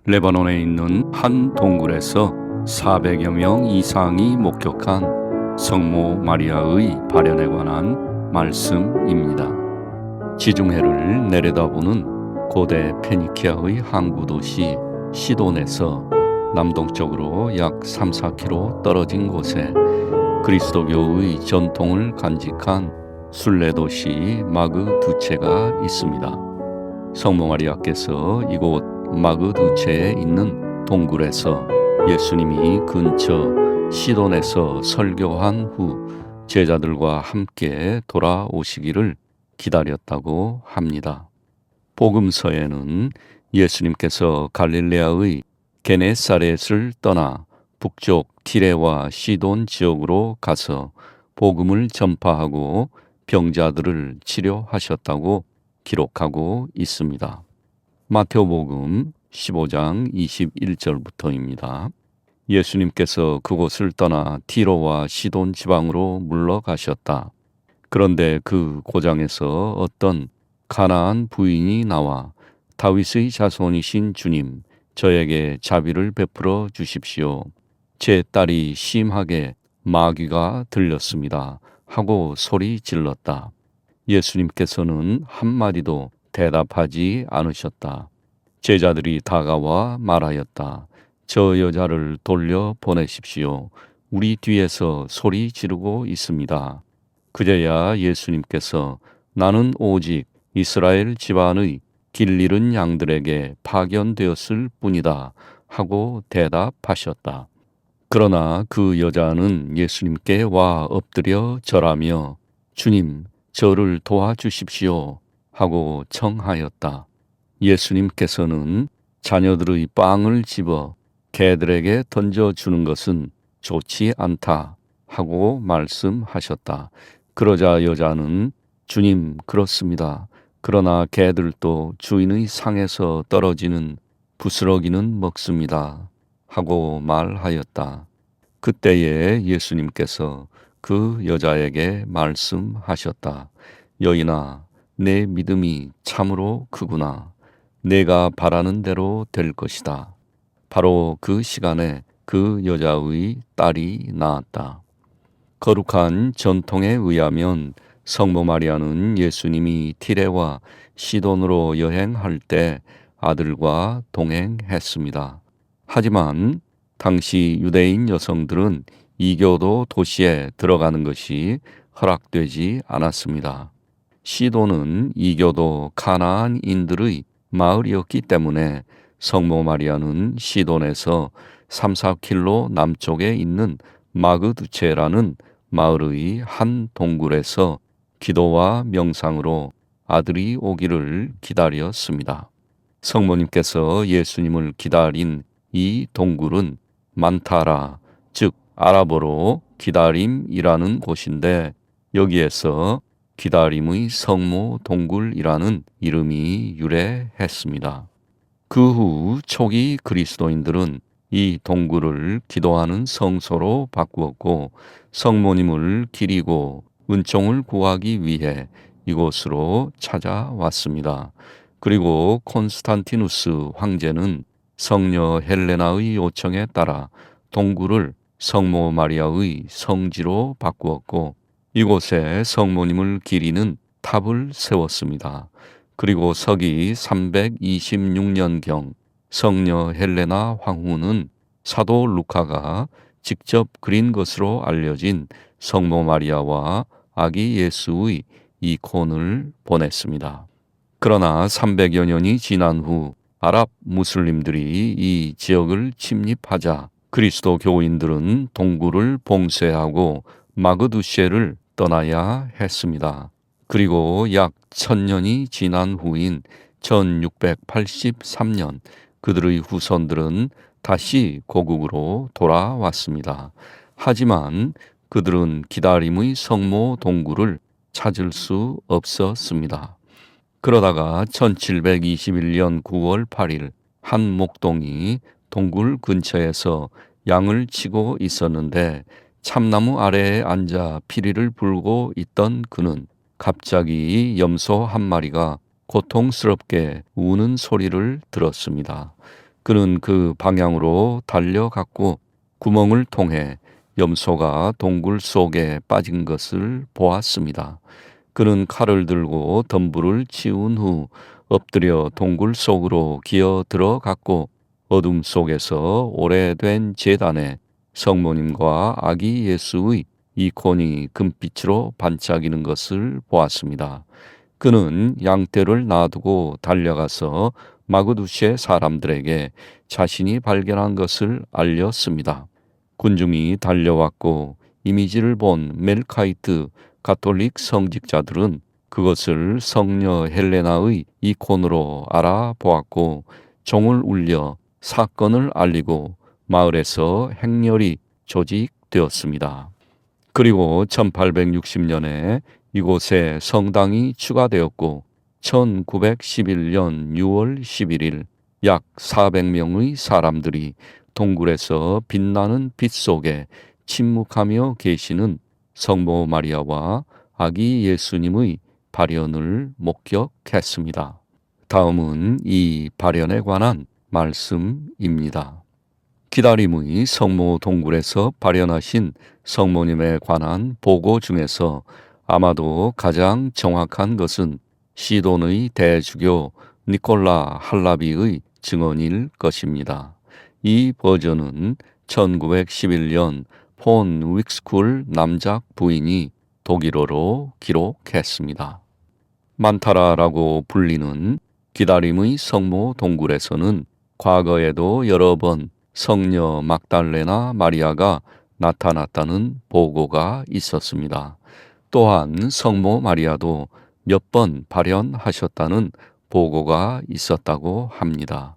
레바논에 있는 한 동굴에서 400여 명 이상이 목격한 성모 마리아의 발현에 관한 말씀입니다. 지중해를 내려다보는 고대 페니키아의 항구 도시 시돈에서 남동쪽으로 약 3-4km 떨어진 곳에 그리스도교의 전통을 간직한 순례 도시 마그두체가 있습니다. 성모 마리아께서 이곳 마그두체에 있는 동굴에서 예수님이 근처 시돈에서 설교한 후 제자들과 함께 돌아오시기를 기다렸다고 합니다. 복음서에는 예수님께서 갈릴레아의 게네사렛을 떠나 북쪽 티레와 시돈 지역으로 가서 복음을 전파하고 병자들을 치료하셨다고 기록하고 있습니다. 마태복음 15장 21절부터입니다. 예수님께서 그곳을 떠나 티로와 시돈 지방으로 물러가셨다. 그런데 그 고장에서 어떤 가나안 부인이 나와 다윗의 자손이신 주님, 저에게 자비를 베풀어 주십시오. 제 딸이 심하게 마귀가 들렸습니다. 하고 소리 질렀다. 예수님께서는 한마디도 대답하지 않으셨다. 제자들이 다가와 말하였다. 저 여자를 돌려 보내십시오. 우리 뒤에서 소리 지르고 있습니다. 그제야 예수님께서 나는 오직 이스라엘 집안의 길 잃은 양들에게 파견되었을 뿐이다 하고 대답하셨다. 그러나 그 여자는 예수님께 와 엎드려 절하며 주님, 저를 도와주십시오 하고 청하였다. 예수님께서는 자녀들의 빵을 집어 개들에게 던져주는 것은 좋지 않다 하고 말씀하셨다. 그러자 여자는 주님, 그렇습니다. 그러나 개들도 주인의 상에서 떨어지는 부스러기는 먹습니다 하고 말하였다. 그때에 예수님께서 그 여자에게 말씀하셨다. 여인아, 내 믿음이 참으로 크구나. 내가 바라는 대로 될 것이다. 바로 그 시간에 그 여자의 딸이 나았다. 거룩한 전통에 의하면 성모 마리아는 예수님이 티레와 시돈으로 여행할 때 아들과 동행했습니다. 하지만 당시 유대인 여성들은 이교도 도시에 들어가는 것이 허락되지 않았습니다. 시돈은 이교도 가나안인들의 마을이었기 때문에 성모 마리아는 시돈에서 3-4km 남쪽에 있는 마그두체라는 마을의 한 동굴에서 기도와 명상으로 아들이 오기를 기다렸습니다. 성모님께서 예수님을 기다린 이 동굴은 만타라, 즉 아랍어로 기다림이라는 곳인데 여기에서 기다림의 성모 동굴이라는 이름이 유래했습니다. 그 후 초기 그리스도인들은 이 동굴을 기도하는 성소로 바꾸었고 성모님을 기리고 은총을 구하기 위해 이곳으로 찾아왔습니다. 그리고 콘스탄티누스 황제는 성녀 헬레나의 요청에 따라 동굴을 성모 마리아의 성지로 바꾸었고 이곳에 성모님을 기리는 탑을 세웠습니다. 그리고 서기 326년경 성녀 헬레나 황후는 사도 루카가 직접 그린 것으로 알려진 성모 마리아와 아기 예수의 이콘을 보냈습니다. 그러나 300여 년이 지난 후 아랍 무슬림들이 이 지역을 침입하자 그리스도 교인들은 동굴을 봉쇄하고 마그두셰를 떠나야 했습니다. 그리고 약 1000년이 지난 후인 1683년 그들의 후손들은 다시 고국으로 돌아왔습니다. 하지만 그들은 기다림의 성모 동굴을 찾을 수 없었습니다. 그러다가 1721년 9월 8일 한 목동이 동굴 근처에서 양을 치고 있었는데 참나무 아래에 앉아 피리를 불고 있던 그는 갑자기 염소 한 마리가 고통스럽게 우는 소리를 들었습니다. 그는 그 방향으로 달려갔고 구멍을 통해 염소가 동굴 속에 빠진 것을 보았습니다. 그는 칼을 들고 덤불을 치운 후 엎드려 동굴 속으로 기어 들어갔고 어둠 속에서 오래된 제단에 성모님과 아기 예수의 이콘이 금빛으로 반짝이는 것을 보았습니다. 그는 양떼를 놔두고 달려가서 마그두시의 사람들에게 자신이 발견한 것을 알렸습니다. 군중이 달려왔고 이미지를 본 멜카이트 가톨릭 성직자들은 그것을 성녀 헬레나의 이콘으로 알아보았고 종을 울려 사건을 알리고 마을에서 행렬이 조직되었습니다. 그리고 1860년에 이곳에 성당이 추가되었고 1911년 6월 11일 약 400명의 사람들이 동굴에서 빛나는 빛 속에 침묵하며 계시는 성모 마리아와 아기 예수님의 발현을 목격했습니다. 다음은 이 발현에 관한 말씀입니다. 기다림의 성모 동굴에서 발현하신 성모님에 관한 보고 중에서 아마도 가장 정확한 것은 시돈의 대주교 니콜라 할라비의 증언일 것입니다. 이 버전은 1911년 폰 윅스쿨 남작 부인이 독일어로 기록했습니다. 만타라라고 불리는 기다림의 성모 동굴에서는 과거에도 여러 번 성녀 막달레나 마리아가 나타났다는 보고가 있었습니다. 또한 성모 마리아도 몇 번 발현하셨다는 보고가 있었다고 합니다.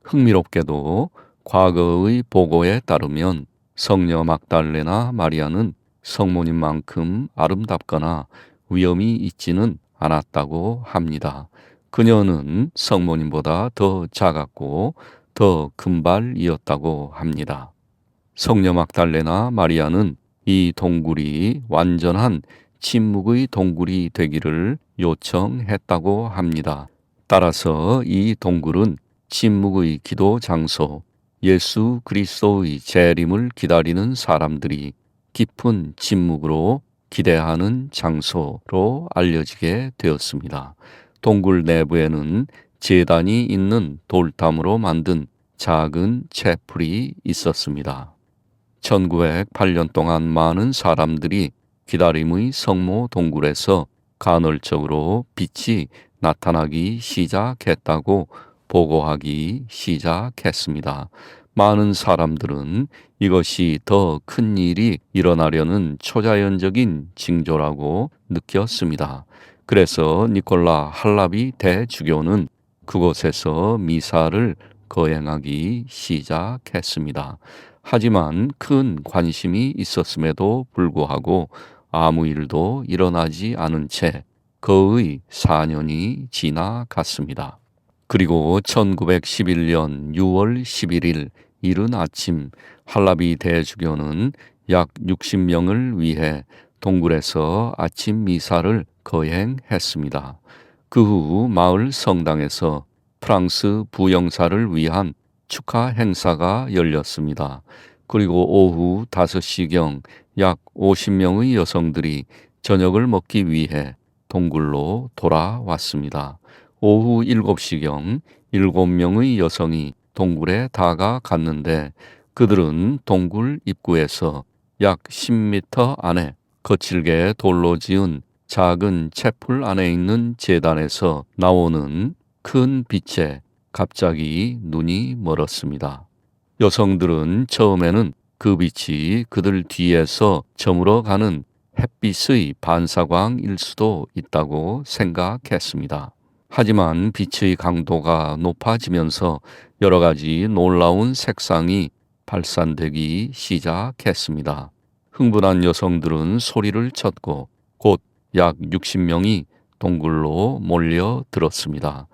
흥미롭게도 과거의 보고에 따르면 성녀 막달레나 마리아는 성모님만큼 아름답거나 위엄이 있지는 않았다고 합니다. 그녀는 성모님보다 더 작았고 더 금발이었다고 합니다. 성녀 막달레나 마리아는 이 동굴이 완전한 침묵의 동굴이 되기를 요청했다고 합니다. 따라서 이 동굴은 침묵의 기도 장소, 예수 그리스도의 재림을 기다리는 사람들이 깊은 침묵으로 기대하는 장소로 알려지게 되었습니다. 동굴 내부에는 제단이 있는 돌담으로 만든 작은 채플이 있었습니다. 1908년 동안 많은 사람들이 기다림의 성모 동굴에서 간헐적으로 빛이 나타나기 시작했다고 보고하기 시작했습니다. 많은 사람들은 이것이 더 큰 일이 일어나려는 초자연적인 징조라고 느꼈습니다. 그래서 니콜라 할라비 대주교는 그곳에서 미사를 거행하기 시작했습니다. 하지만 큰 관심이 있었음에도 불구하고 아무 일도 일어나지 않은 채 거의 4년이 지나갔습니다. 그리고 1911년 6월 11일 이른 아침 할라비 대주교는 약 60명을 위해 동굴에서 아침 미사를 거행했습니다. 그 후 마을 성당에서 프랑스 부영사를 위한 축하 행사가 열렸습니다. 그리고 오후 5시경 약 50명의 여성들이 저녁을 먹기 위해 동굴로 돌아왔습니다. 오후 7시경 7명의 여성이 동굴에 다가갔는데 그들은 동굴 입구에서 약 10m 안에 거칠게 돌로 지은 작은 채플 안에 있는 제단에서 나오는 큰 빛에 갑자기 눈이 멀었습니다. 여성들은 처음에는 그 빛이 그들 뒤에서 저물어 가는 햇빛의 반사광일 수도 있다고 생각했습니다. 하지만 빛의 강도가 높아지면서 여러 가지 놀라운 색상이 발산되기 시작했습니다. 흥분한 여성들은 소리를 쳤고 곧 약 60명이 동굴로 몰려들었습니다.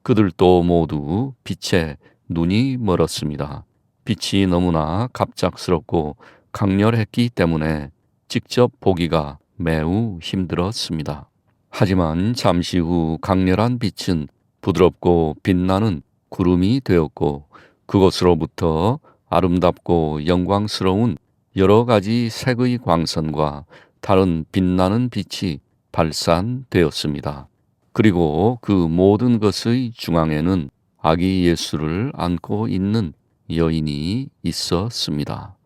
그들도 모두 빛에 눈이 멀었습니다. 빛이 너무나 갑작스럽고 강렬했기 때문에 직접 보기가 매우 힘들었습니다. 하지만 잠시 후 강렬한 빛은 부드럽고 빛나는 구름이 되었고 그곳으로부터 아름답고 영광스러운 여러 가지 색의 광선과 다른 빛나는 빛이 발산되었습니다. 그리고 그 모든 것의 중앙에는 아기 예수를 안고 있는 여인이 있었습니다.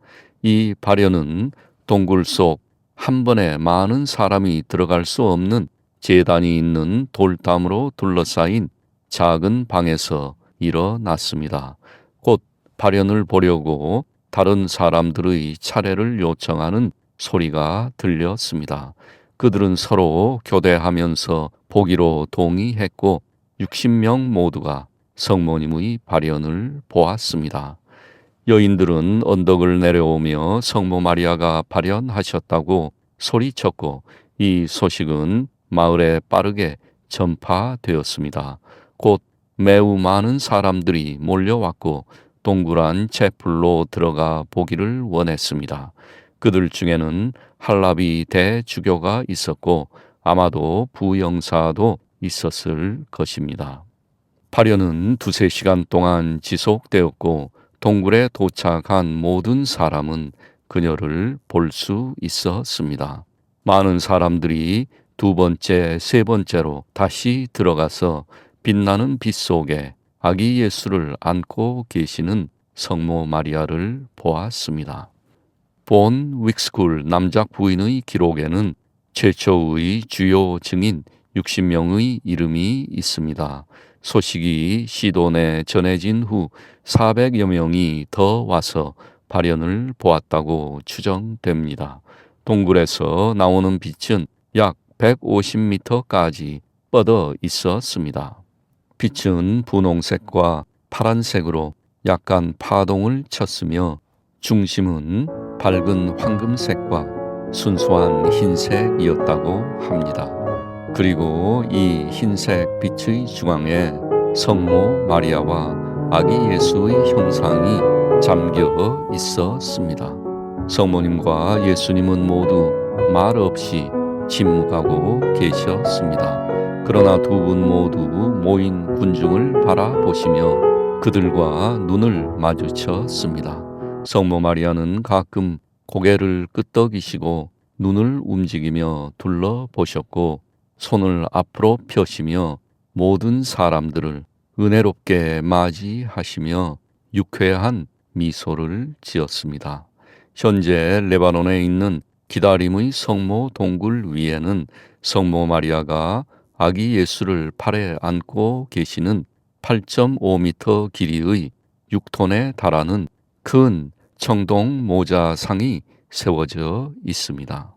이 발현은 동굴 속 한 번에 많은 사람이 들어갈 수 없는 제단이 있는 돌담으로 둘러싸인 작은 방에서 일어났습니다. 곧 발현을 보려고 다른 사람들의 차례를 요청하는 소리가 들렸습니다. 그들은 서로 교대하면서 보기로 동의했고 60명 모두가 성모님의 발현을 보았습니다. 여인들은 언덕을 내려오며 성모 마리아가 발현하셨다고 소리쳤고 이 소식은 마을에 빠르게 전파되었습니다. 곧 매우 많은 사람들이 몰려왔고 동그란 채플로 들어가 보기를 원했습니다. 그들 중에는 할라비 대주교가 있었고 아마도 부영사도 있었을 것입니다. 발현은 2~3시간 동안 지속되었고 동굴에 도착한 모든 사람은 그녀를 볼 수 있었습니다. 많은 사람들이 2번째, 3번째로 다시 들어가서 빛나는 빛 속에 아기 예수를 안고 계시는 성모 마리아를 보았습니다. 본 윅스쿨 남작 부인의 기록에는 최초의 주요 증인 60명의 이름이 있습니다. 소식이 시돈에 전해진 후 400여 명이 더 와서 발현을 보았다고 추정됩니다. 동굴에서 나오는 빛은 약 150m까지 뻗어 있었습니다. 빛은 분홍색과 파란색으로 약간 파동을 쳤으며 중심은 밝은 황금색과 순수한 흰색이었다고 합니다. 그리고 이 흰색 빛의 중앙에 성모 마리아와 아기 예수의 형상이 잠겨 있었습니다. 성모님과 예수님은 모두 말 없이 침묵하고 계셨습니다. 그러나 2분 모두 모인 군중을 바라보시며 그들과 눈을 마주쳤습니다. 성모 마리아는 가끔 고개를 끄덕이시고 눈을 움직이며 둘러보셨고 손을 앞으로 펴시며 모든 사람들을 은혜롭게 맞이하시며 유쾌한 미소를 지었습니다. 현재 레바논에 있는 기다림의 성모 동굴 위에는 성모 마리아가 아기 예수를 팔에 안고 계시는 8.5m 길이의 6톤에 달하는 큰 청동 모자상이 세워져 있습니다.